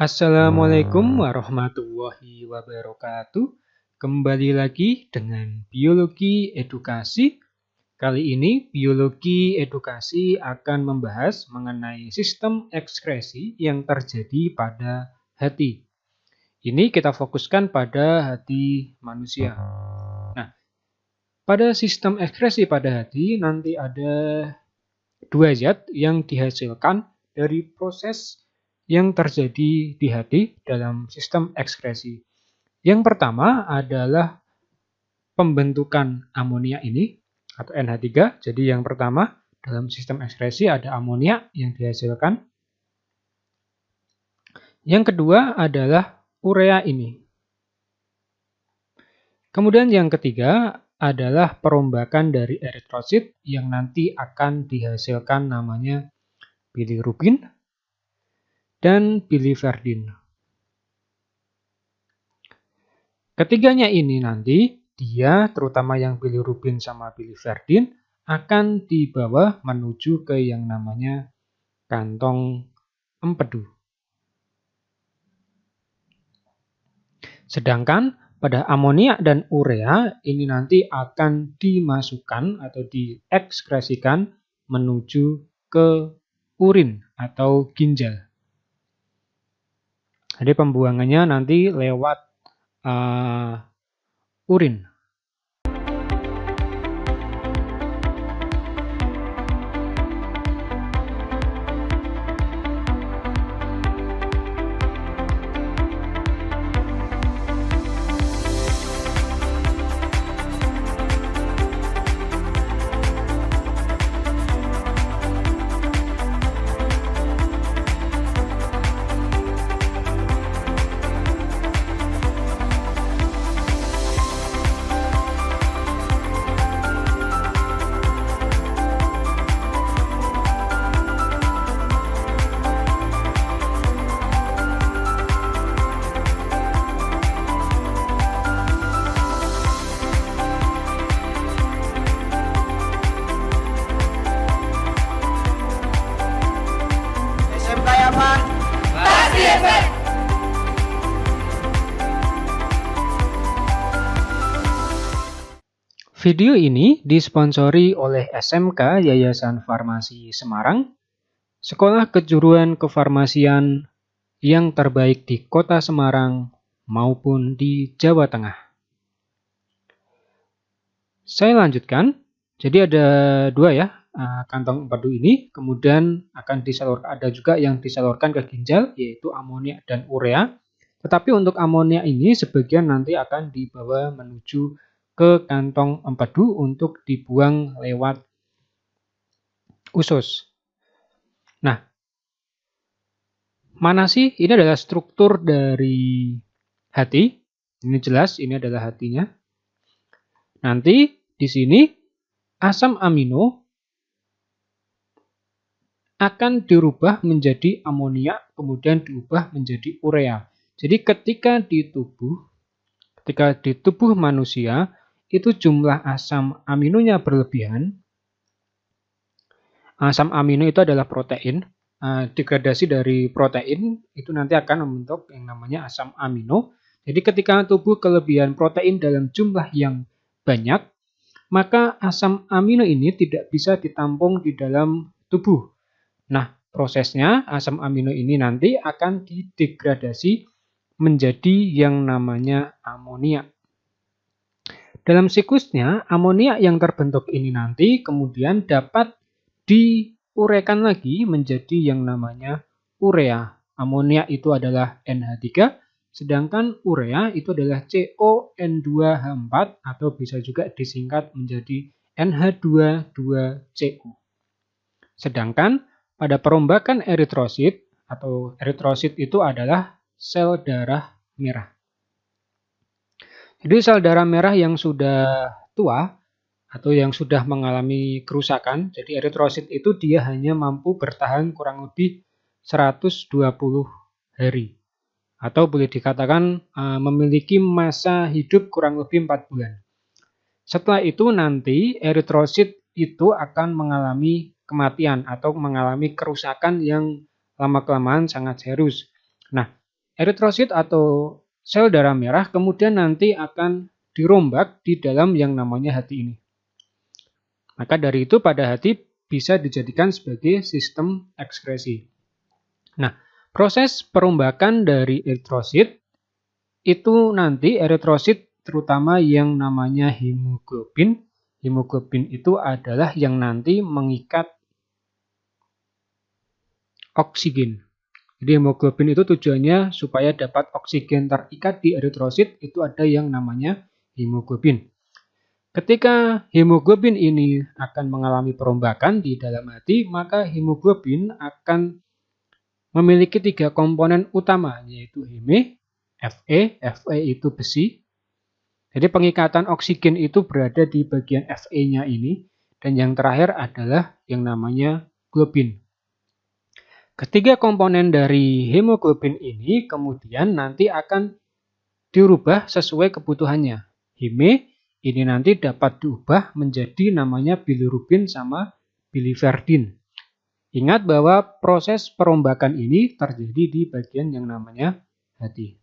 Assalamualaikum warahmatullahi wabarakatuh. Kembali lagi dengan biologi edukasi. Kali ini biologi edukasi akan membahas mengenai sistem ekskresi yang terjadi pada hati. Ini kita fokuskan pada hati manusia. Nah, pada sistem ekskresi pada hati nanti ada dua zat yang dihasilkan dari proses yang terjadi di hati dalam sistem ekskresi. Yang pertama adalah pembentukan amonia ini atau NH3. Jadi yang pertama dalam sistem ekskresi ada amonia yang dihasilkan. Yang kedua adalah urea ini. Kemudian yang ketiga adalah perombakan dari eritrosit yang nanti akan dihasilkan namanya bilirubin dan biliverdin. Ketiganya ini nanti, dia terutama yang bilirubin sama biliverdin akan dibawa menuju ke yang namanya kantong empedu. Sedangkan pada amonia dan urea ini nanti akan dimasukkan atau diekskresikan menuju ke urin atau ginjal. Jadi pembuangannya nanti lewat urin. Video ini disponsori oleh SMK Yayasan Farmasi Semarang, Sekolah Kejuruan Kefarmasian yang terbaik di Kota Semarang maupun di Jawa Tengah. Saya lanjutkan. Jadi ada dua ya, kantong empedu ini, kemudian akan disalurkan, ada juga yang disalurkan ke ginjal, yaitu amonia dan urea. Tetapi untuk amonia ini sebagian nanti akan dibawa menuju ke kantong empedu untuk dibuang lewat usus. Nah, mana sih? Ini adalah struktur dari hati. Ini jelas, ini adalah hatinya. Nanti di sini asam amino akan dirubah menjadi amonia, kemudian diubah menjadi urea. Jadi ketika di tubuh manusia itu jumlah asam aminonya berlebihan. Asam amino itu adalah protein. Degradasi dari protein itu nanti akan membentuk yang namanya asam amino. Jadi ketika tubuh kelebihan protein dalam jumlah yang banyak, maka asam amino ini tidak bisa ditampung di dalam tubuh. Nah, prosesnya asam amino ini nanti akan didegradasi menjadi yang namanya amonia. Dalam siklusnya, amonia yang terbentuk ini nanti kemudian dapat diuraikan lagi menjadi yang namanya urea. Amonia itu adalah NH3, sedangkan urea itu adalah CON2H4 atau bisa juga disingkat menjadi NH22CO. Sedangkan pada perombakan eritrosit atau eritrosit itu adalah sel darah merah. Jadi sel darah merah yang sudah tua atau yang sudah mengalami kerusakan, jadi eritrosit itu dia hanya mampu bertahan kurang lebih 120 hari. Atau boleh dikatakan memiliki masa hidup kurang lebih 4 bulan. Setelah itu nanti eritrosit itu akan mengalami kematian atau mengalami kerusakan yang lama-kelamaan sangat serius. Nah, eritrosit atau sel darah merah kemudian nanti akan dirombak di dalam yang namanya hati ini. Maka dari itu pada hati bisa dijadikan sebagai sistem ekskresi. Nah, proses perombakan dari eritrosit itu nanti eritrosit terutama yang namanya hemoglobin. Hemoglobin itu adalah yang nanti mengikat oksigen. Jadi hemoglobin itu tujuannya supaya dapat oksigen terikat di eritrosit, itu ada yang namanya hemoglobin. Ketika hemoglobin ini akan mengalami perombakan di dalam hati, maka hemoglobin akan memiliki 3 komponen utama, yaitu He, Fe itu besi. Jadi pengikatan oksigen itu berada di bagian Fe-nya ini, dan yang terakhir adalah yang namanya globin. Ketiga komponen dari hemoglobin ini kemudian nanti akan dirubah sesuai kebutuhannya. Heme ini nanti dapat diubah menjadi namanya bilirubin sama biliverdin. Ingat bahwa proses perombakan ini terjadi di bagian yang namanya hati.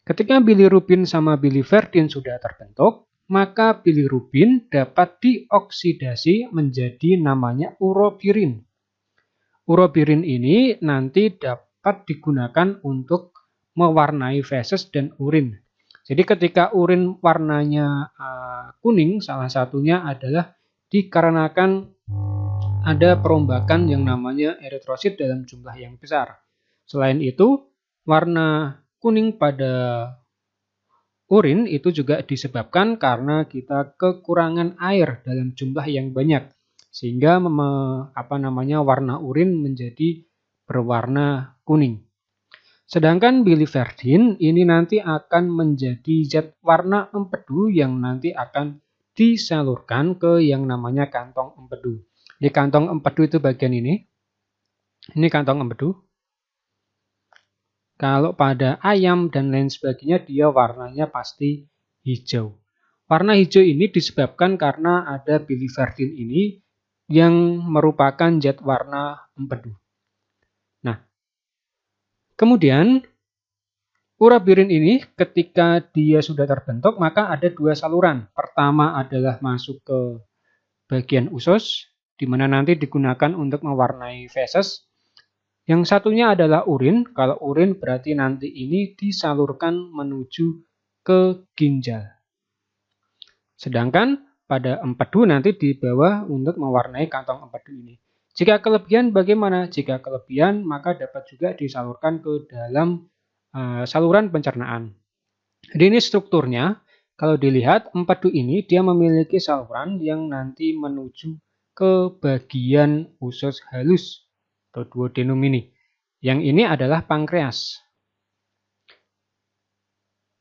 Ketika bilirubin sama biliverdin sudah terbentuk, maka bilirubin dapat dioksidasi menjadi namanya urobirin. Urobirin ini nanti dapat digunakan untuk mewarnai feses dan urin. Jadi ketika urin warnanya kuning, salah satunya adalah dikarenakan ada perombakan yang namanya eritrosit dalam jumlah yang besar. Selain itu, warna kuning pada urin itu juga disebabkan karena kita kekurangan air dalam jumlah yang banyak. Sehingga warna urin menjadi berwarna kuning. Sedangkan biliverdin ini nanti akan menjadi zat warna empedu yang nanti akan disalurkan ke yang namanya kantong empedu. Di kantong empedu itu bagian ini. Ini kantong empedu. Kalau pada ayam dan lain sebagainya dia warnanya pasti hijau. Warna hijau ini disebabkan karena ada biliverdin ini yang merupakan zat warna empedu. Nah, kemudian urobirin ini ketika dia sudah terbentuk maka ada 2 saluran. Pertama adalah masuk ke bagian usus, di mana nanti digunakan untuk mewarnai feses. Yang satunya adalah urin. Kalau urin berarti nanti ini disalurkan menuju ke ginjal. Sedangkan pada empedu nanti dibawa untuk mewarnai kantong empedu ini. Jika kelebihan bagaimana? Jika kelebihan maka dapat juga disalurkan ke dalam saluran pencernaan. Jadi ini strukturnya. Kalau dilihat empedu ini dia memiliki saluran yang nanti menuju ke bagian usus halus atau duodenum ini. Yang ini adalah pankreas.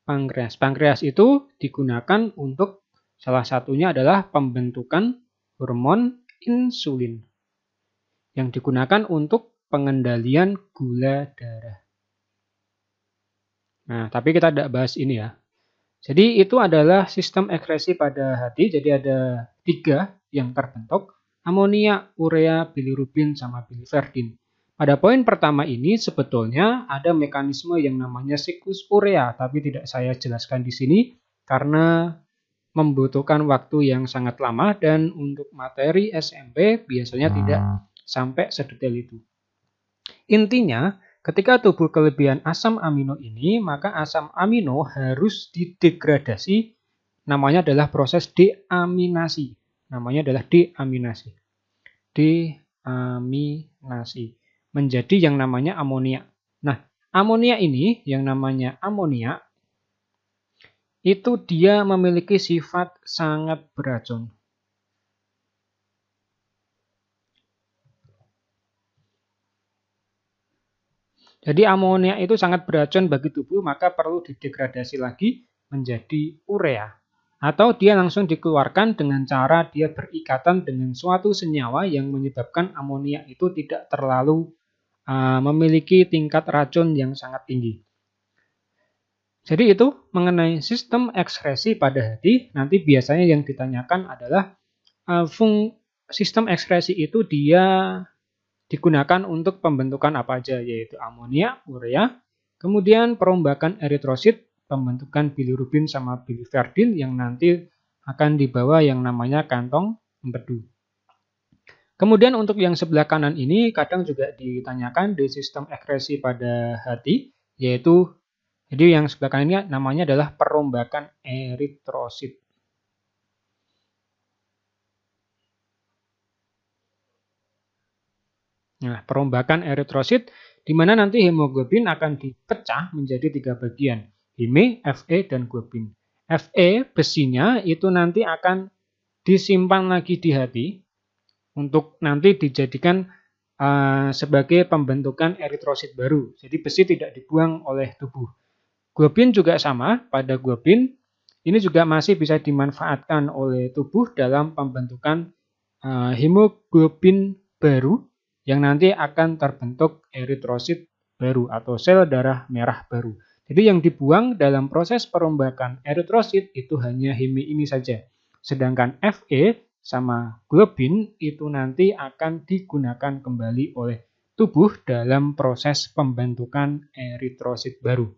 Pankreas itu digunakan untuk salah satunya adalah pembentukan hormon insulin yang digunakan untuk pengendalian gula darah. Nah, tapi kita tidak bahas ini ya. Jadi itu adalah sistem ekskresi pada hati. Jadi ada 3 yang terbentuk. Amonia, urea, bilirubin, sama biliverdin. Pada poin pertama ini sebetulnya ada mekanisme yang namanya siklus urea. Tapi tidak saya jelaskan di sini karena membutuhkan waktu yang sangat lama dan untuk materi SMP biasanya tidak sampai sedetail itu. Intinya, ketika tubuh kelebihan asam amino ini, maka asam amino harus didegradasi, namanya adalah proses deaminasi. Namanya adalah deaminasi. Deaminasi. Menjadi yang namanya amonia. Nah, amonia ini, yang namanya amonia, itu dia memiliki sifat sangat beracun. Jadi amonia itu sangat beracun bagi tubuh, maka perlu didegradasi lagi menjadi urea. Atau dia langsung dikeluarkan dengan cara dia berikatan dengan suatu senyawa yang menyebabkan amonia itu tidak terlalu memiliki tingkat racun yang sangat tinggi. Jadi itu mengenai sistem ekskresi pada hati, nanti biasanya yang ditanyakan adalah sistem ekskresi itu dia digunakan untuk pembentukan apa aja, yaitu amonia, urea, Kemudian perombakan eritrosit, pembentukan bilirubin sama biliverdin yang nanti akan dibawa yang namanya kantong empedu. Kemudian untuk yang sebelah kanan ini kadang juga ditanyakan di sistem ekskresi pada hati, yaitu jadi yang sebelah kanan ini namanya adalah perombakan eritrosit. Nah, perombakan eritrosit di mana nanti hemoglobin akan dipecah menjadi 3 bagian, Heme, Fe, dan globin. Fe besinya itu nanti akan disimpan lagi di hati untuk nanti dijadikan sebagai pembentukan eritrosit baru. Jadi besi tidak dibuang oleh tubuh. Globin juga sama, pada globin ini juga masih bisa dimanfaatkan oleh tubuh dalam pembentukan hemoglobin baru yang nanti akan terbentuk eritrosit baru atau sel darah merah baru. Jadi yang dibuang dalam proses perombakan eritrosit itu hanya heme ini saja. Sedangkan Fe sama globin itu nanti akan digunakan kembali oleh tubuh dalam proses pembentukan eritrosit baru.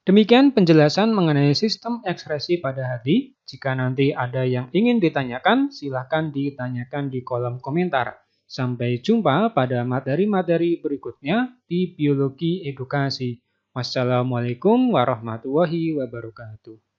Demikian penjelasan mengenai sistem ekskresi pada hati. Jika nanti ada yang ingin ditanyakan, silakan ditanyakan di kolom komentar. Sampai jumpa pada materi-materi berikutnya di Biologi Edukasi. Wassalamualaikum warahmatullahi wabarakatuh.